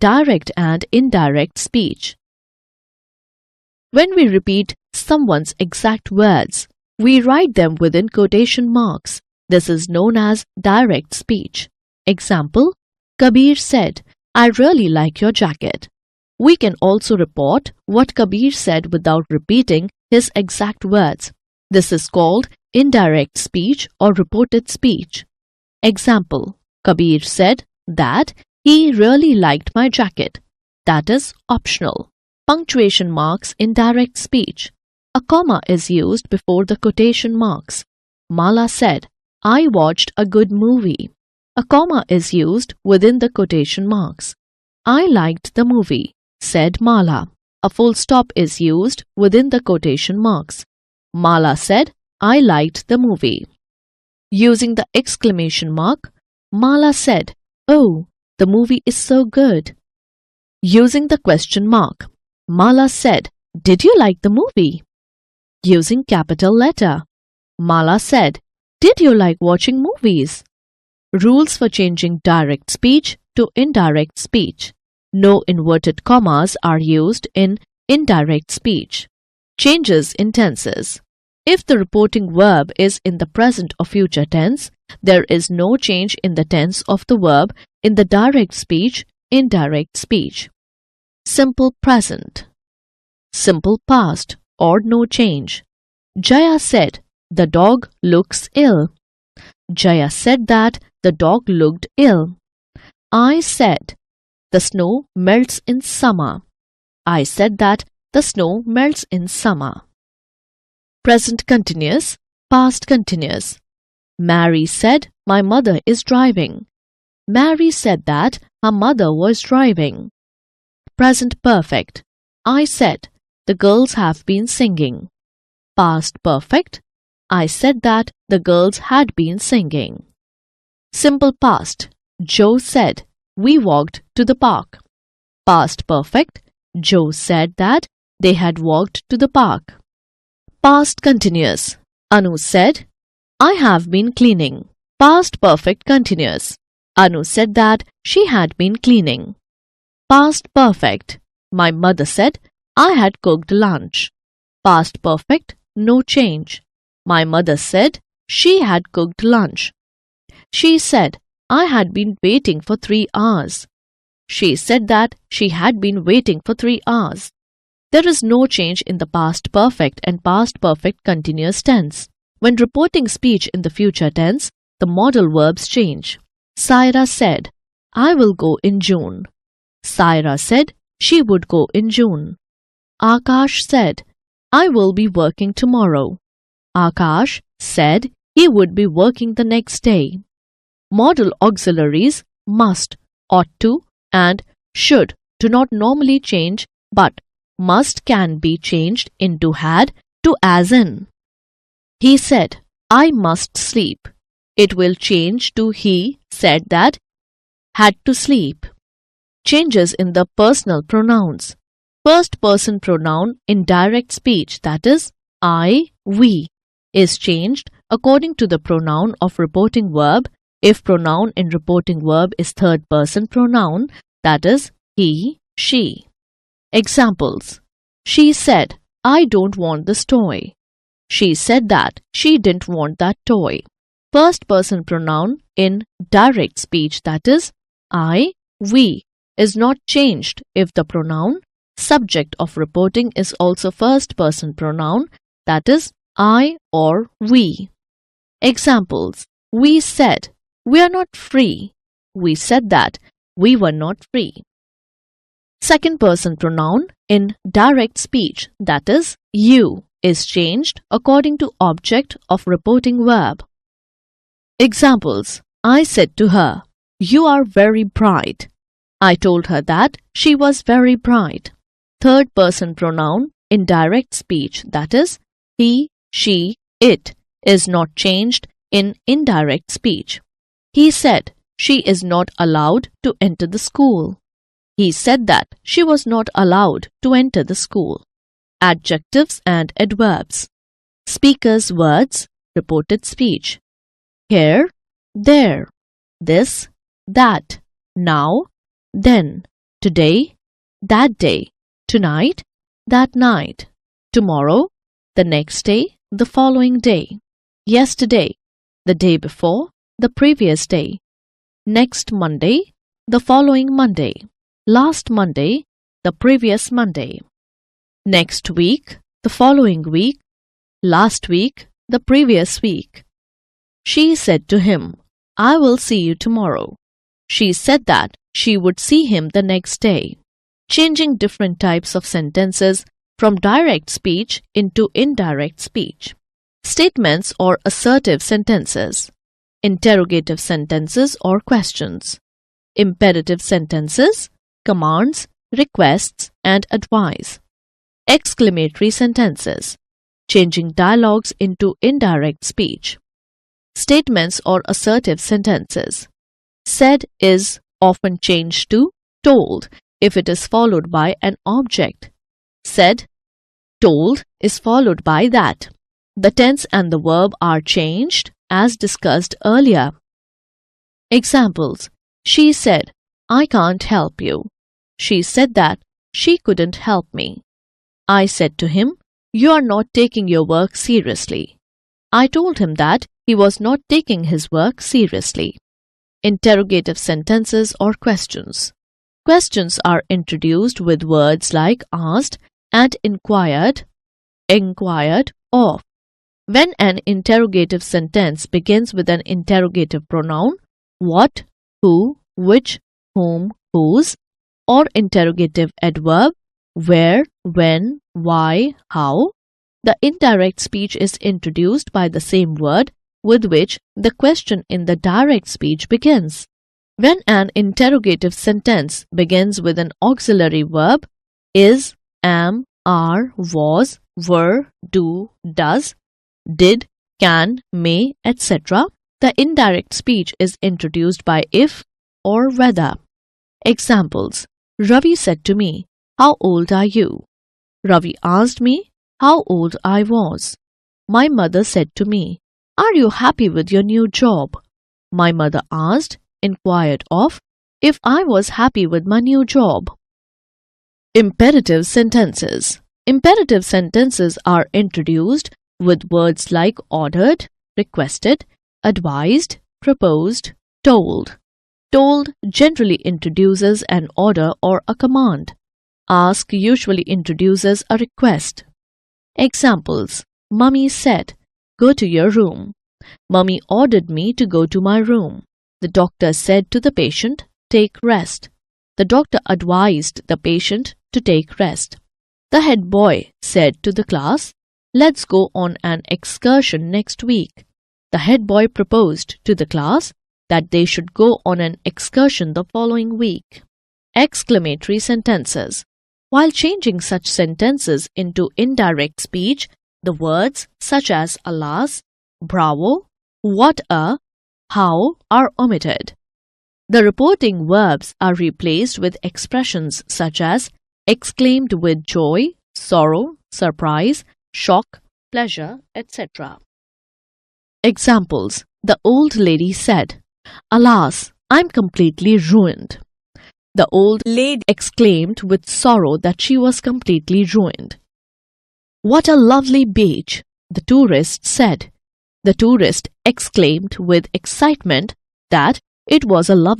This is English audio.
direct and indirect speech. When we repeat someone's exact words, we write them within quotation marks. This is known as direct speech. Example, Kabir said, "I really like your jacket." We can also report what Kabir said without repeating his exact words. This is called indirect speech or reported speech. Example, Kabir said that he really liked my jacket. That is optional. Punctuation marks in direct speech. A comma is used before the quotation marks. Mala said, "I watched a good movie." A comma is used within the quotation marks. "I liked the movie," said Mala. A full stop is used within the quotation marks. Mala said, "I liked the movie." Using the exclamation mark, Mala said, "Oh, the movie is so good." Using the question mark, Mala said, "Did you like the movie?" Using capital letter, Mala said, "Did you like watching movies?" Rules for changing direct speech to indirect speech. No inverted commas are used in indirect speech. Changes in tenses. If the reporting verb is in the present or future tense, there is no change in the tense of the verb in the direct speech, indirect speech. Simple present. Simple past or no change. Jaya said, "The dog looks ill." Jaya said that the dog looked ill. I said, "The snow melts in summer." I said that the snow melts in summer. Present continuous, past continuous. Mary said, "My mother is driving." Mary said that her mother was driving. Present perfect. I said, "The girls have been singing." Past perfect. I said that the girls had been singing. Simple past. Joe said, "We walked to the park." Past perfect. Joe said that they had walked to the park. Past continuous. Anu said, "I have been cleaning." Past perfect continuous. Anu said that she had been cleaning. Past perfect. My mother said, "I had cooked lunch." Past perfect. No change. My mother said she had cooked lunch. She said, "I had been waiting for 3 hours." She said that she had been waiting for 3 hours. There is no change in the past perfect and past perfect continuous tense. When reporting speech in the future tense, the modal verbs change. Saira said, "I will go in June." Saira said she would go in June. Akash said, "I will be working tomorrow." Akash said he would be working the next day. Modal auxiliaries must, ought to, and should do not normally change, but must can be changed into had to as in. He said, "I must sleep." It will change to he said that had to sleep. Changes in the personal pronouns. First person pronoun in direct speech, that is, I, we, is changed according to the pronoun of reporting verb if pronoun in reporting verb is third person pronoun, that is, he, she. Examples. She said, "I don't want this toy." She said that she didn't want that toy. First person pronoun in direct speech, that is, I, we, is not changed if the pronoun subject of reporting is also first person pronoun, that is, I or we. Examples. We said, "We are not free." We said that we were not free. Second person pronoun in direct speech, that is, you, is changed according to object of reporting verb. Examples. I said to her, "You are very bright." I told her that she was very bright. Third person pronoun in direct speech, that is, he, she, it, is not changed in indirect speech. He said she is not allowed to enter the school. He said that she was not allowed to enter the school. Adjectives and adverbs. Speaker's words, reported speech. Here, there, this, that, now, then, today, that day, tonight, that night, tomorrow, the next day, the following day, yesterday, the day before, the previous day, next Monday, the following Monday, last Monday, the previous Monday, next week, the following week, last week, the previous week. She said to him, I will see you tomorrow. She said that she would see him the next day. Changing different types of sentences from direct speech into indirect speech. Statements or assertive sentences. Interrogative sentences or questions. Imperative sentences, commands, requests, and advice. Exclamatory sentences. Changing dialogues into indirect speech. Statements or assertive sentences. Said is often changed to told if it is followed by an object. Said, told is followed by that. The tense and the verb are changed as discussed earlier. Examples. She said, I can't help you. She said that she couldn't help me. I said to him, you are not taking your work seriously. I told him that he was not taking his work seriously. Interrogative sentences or questions. Questions are introduced with words like asked and inquired of. When an interrogative sentence begins with an interrogative pronoun, what, who, which, whom, whose, or interrogative adverb, where, when, why, how, the indirect speech is introduced by the same word with which the question in the direct speech begins. When an interrogative sentence begins with an auxiliary verb, is, am, are, was, were, do, does, did, can, may, etc., the indirect speech is introduced by if or whether. Examples. Ravi said to me, how old are you? Ravi asked me how old I was. My mother said to me, are you happy with your new job? My mother inquired of, if I was happy with my new job. Imperative sentences. Imperative sentences are introduced with words like ordered, requested, advised, proposed, told. Told generally introduces an order or a command. Ask usually introduces a request. Examples. Mummy said, go to your room. Mummy ordered me to go to my room. The doctor said to the patient, take rest. The doctor advised the patient to take rest. The head boy said to the class, let's go on an excursion next week. The head boy proposed to the class that they should go on an excursion the following week. Exclamatory sentences. While changing such sentences into indirect speech, the words such as alas, bravo, what a, how are omitted. The reporting verbs are replaced with expressions such as exclaimed with joy, sorrow, surprise, shock, pleasure, etc. Examples. The old lady said, alas, I'm completely ruined. The old lady exclaimed with sorrow that she was completely ruined. What a lovely beach, the tourist said. The tourist exclaimed with excitement that it was a lovely